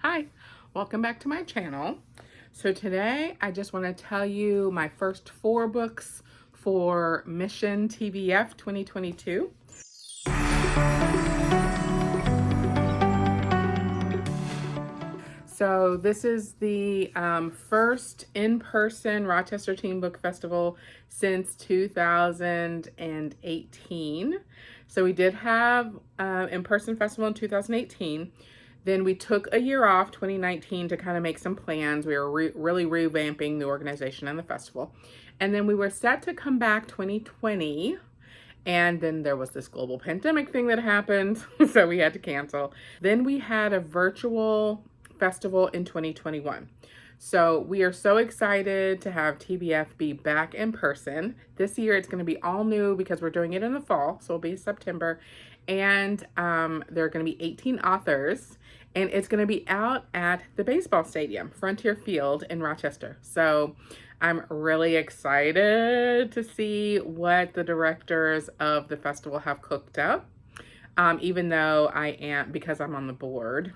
Hi, welcome back to my channel. So today I just want to tell you my first 4 books for Mission TBF 2022. So this is the first in-person Rochester Teen Book Festival since 2018. So we did have in-person festival in 2018. Then we took a year off, 2019, to kind of make some plans. We were really revamping the organization and the festival. And then we were set to come back 2020. And then there was this global pandemic thing that happened, so we had to cancel. Then we had a virtual festival in 2021. So we are so excited to have TBF be back in person. This year it's going to be all new because we're doing it in the fall, so it'll be September. And there are going to be 18 authors, and it's going to be out at the baseball stadium, Frontier Field in Rochester. So I'm really excited to see what the directors of the festival have cooked up. Even though because I'm on the board,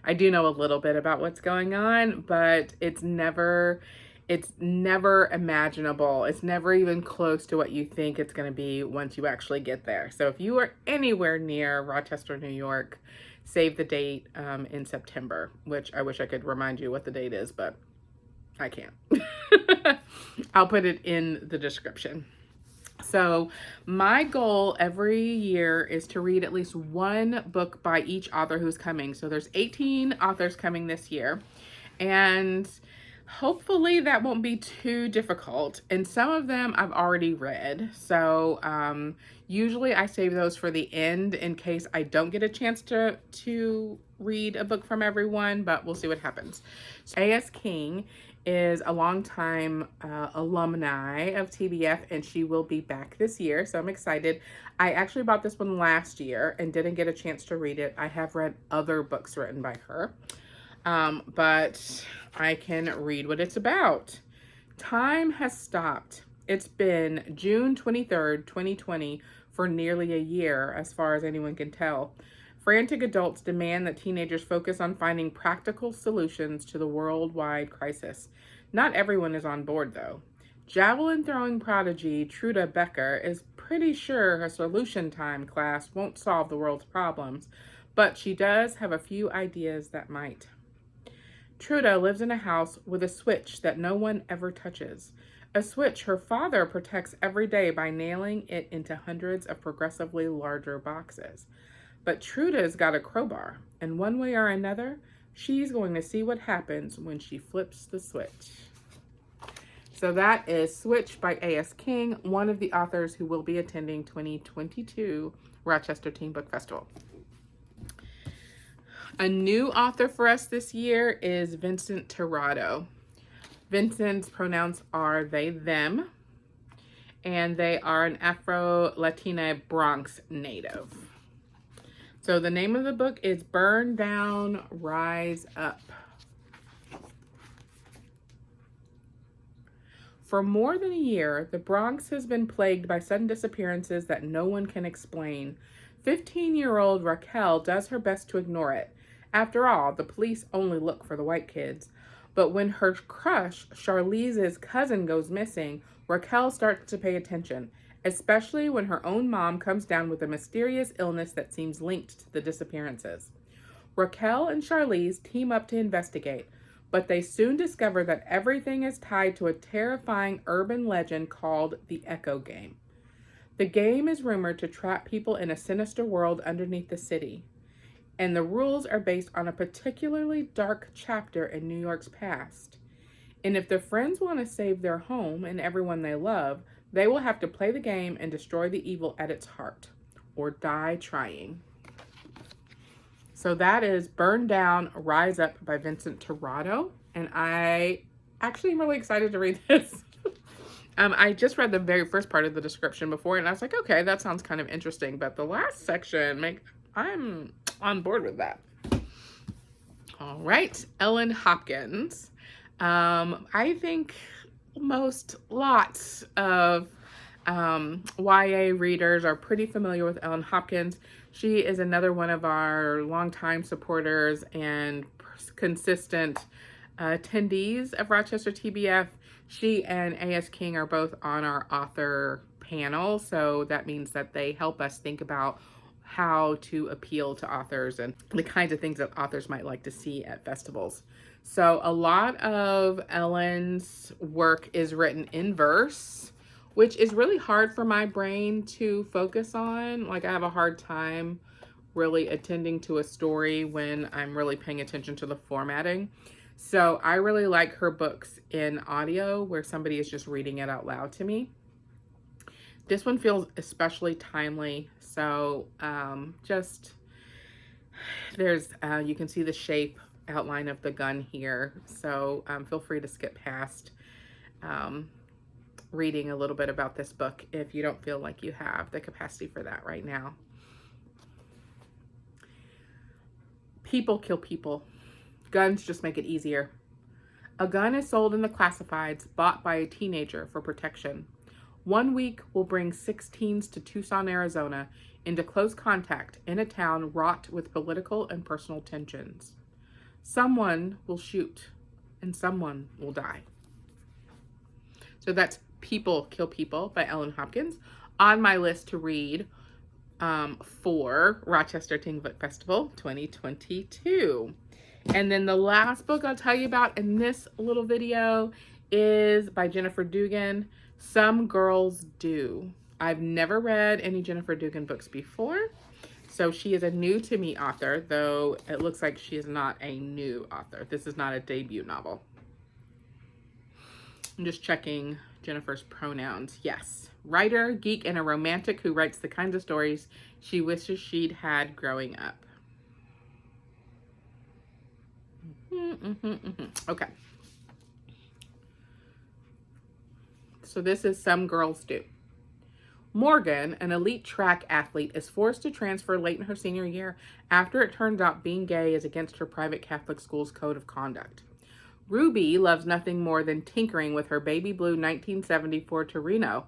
I do know a little bit about what's going on, but it's never imaginable. It's never even close to what you think it's going to be once you actually get there. So if you are anywhere near Rochester, New York, save the date in September, which I wish I could remind you what the date is, but I can't. I'll put it in the description. So my goal every year is to read at least one book by each author who's coming. So there's 18 authors coming this year, and hopefully that won't be too difficult. And some of them I've already read. So usually I save those for the end in case I don't get a chance to read a book from everyone, but we'll see what happens. So A.S. King is a longtime alumni of TBF, and she will be back this year, so I'm excited. I actually bought this one last year and didn't get a chance to read it. I have read other books written by her, but I can read what it's about. Time has stopped. It's been June 23rd, 2020 for nearly a year, as far as anyone can tell. Frantic adults demand that teenagers focus on finding practical solutions to the worldwide crisis. Not everyone is on board, though. Javelin throwing prodigy Truda Becker is pretty sure her solution time class won't solve the world's problems, but she does have a few ideas that might. Truda lives in a house with a switch that no one ever touches. A switch her father protects every day by nailing it into hundreds of progressively larger boxes. But Truda's got a crowbar, and one way or another, she's going to see what happens when she flips the switch. So that is Switch by A.S. King, one of the authors who will be attending 2022 Rochester Teen Book Festival. A new author for us this year is Vincent Tirado. Vincent's pronouns are they, them, and they are an Afro-Latina Bronx native. So the name of the book is Burn Down, Rise Up. For more than a year, the Bronx has been plagued by sudden disappearances that no one can explain. 15-year-old Raquel does her best to ignore it. After all, the police only look for the white kids. But when her crush, Charlize's cousin, goes missing, Raquel starts to pay attention, especially when her own mom comes down with a mysterious illness that seems linked to the disappearances. Raquel and Charlize team up to investigate, but they soon discover that everything is tied to a terrifying urban legend called the Echo Game. The game is rumored to trap people in a sinister world underneath the city, and the rules are based on a particularly dark chapter in New York's past. And if the friends want to save their home and everyone they love, they will have to play the game and destroy the evil at its heart, or die trying. So that is Burn Down, Rise Up by Vincent Tirado, and I actually am really excited to read this. I just read the very first part of the description before, and I was like, okay, that sounds kind of interesting, but the last section, I'm on board with that. All right, Ellen Hopkins. I think lots of YA readers are pretty familiar with Ellen Hopkins. She is another one of our longtime supporters and consistent attendees of Rochester TBF. She and A.S. King are both on our author panel, so that means that they help us think about how to appeal to authors and the kinds of things that authors might like to see at festivals. So a lot of Ellen's work is written in verse, which is really hard for my brain to focus on. Like, I have a hard time really attending to a story when I'm really paying attention to the formatting. So I really like her books in audio where somebody is just reading it out loud to me. This one feels especially timely. So there's, you can see the shape outline of the gun here. So feel free to skip past reading a little bit about this book if you don't feel like you have the capacity for that right now. People kill people. Guns just make it easier. A gun is sold in the classifieds, bought by a teenager for protection. 1 week will bring 6 teens to Tucson, Arizona, into close contact in a town wrought with political and personal tensions. Someone will shoot, and someone will die. So that's People Kill People by Ellen Hopkins, on my list to read for Rochester Teen Book Festival 2022. And then the last book I'll tell you about in this little video is by Jennifer Dugan, Some Girls Do. I've never read any Jennifer Dugan books before, so she is a new to me author, though it looks like she is not a new author. This is not a debut novel. I'm just checking Jennifer's pronouns. Yes. Writer, geek, and a romantic who writes the kinds of stories she wishes she'd had growing up. Okay. So this is Some Girls Do. Morgan, an elite track athlete, is forced to transfer late in her senior year after it turns out being gay is against her private Catholic school's code of conduct. Ruby loves nothing more than tinkering with her baby blue 1974 Torino,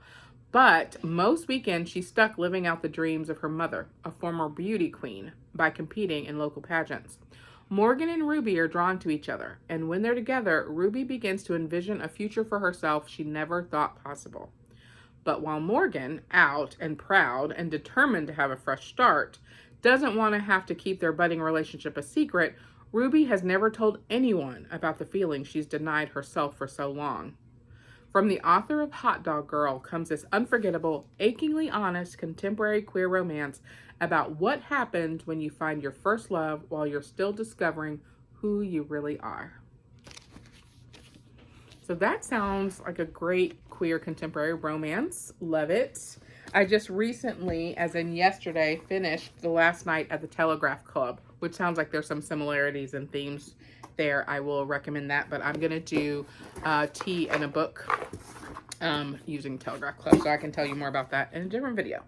but most weekends she's stuck living out the dreams of her mother, a former beauty queen, by competing in local pageants. Morgan and Ruby are drawn to each other, and when they're together, Ruby begins to envision a future for herself she never thought possible. But while Morgan, out and proud and determined to have a fresh start, doesn't want to have to keep their budding relationship a secret, Ruby has never told anyone about the feeling she's denied herself for so long. From the author of Hot Dog Girl comes this unforgettable, achingly honest contemporary queer romance about what happens when you find your first love while you're still discovering who you really are. So that sounds like a great queer contemporary romance. Love it. I just recently, as in yesterday, finished The Last Night at the Telegraph Club, which sounds like there's some similarities and themes there. I will recommend that, but I'm going to do tea and a book using Telegraph Club, so I can tell you more about that in a different video.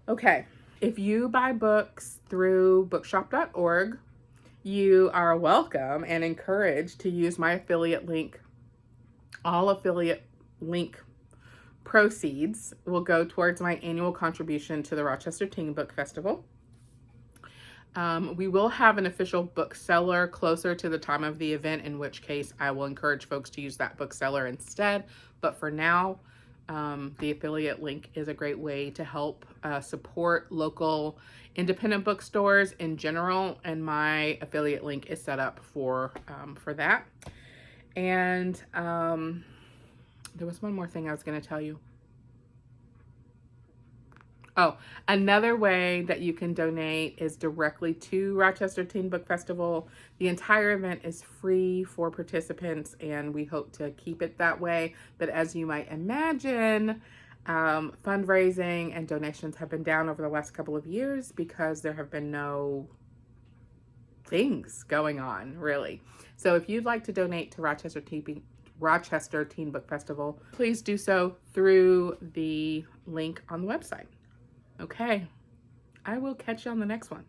Okay, if you buy books through bookshop.org, you are welcome and encouraged to use my affiliate link. All affiliate link proceeds will go towards my annual contribution to the Rochester Teen Book Festival. We will have an official bookseller closer to the time of the event, in which case I will encourage folks to use that bookseller instead. But for now, the affiliate link is a great way to help support local independent bookstores in general, and my affiliate link is set up for that. And there was one more thing I was going to tell you. Oh, another way that you can donate is directly to Rochester Teen Book Festival. The entire event is free for participants, and we hope to keep it that way. But as you might imagine, fundraising and donations have been down over the last couple of years because there have been no things going on, really. So if you'd like to donate to Rochester Teen Book Festival, please do so through the link on the website. Okay, I will catch you on the next one.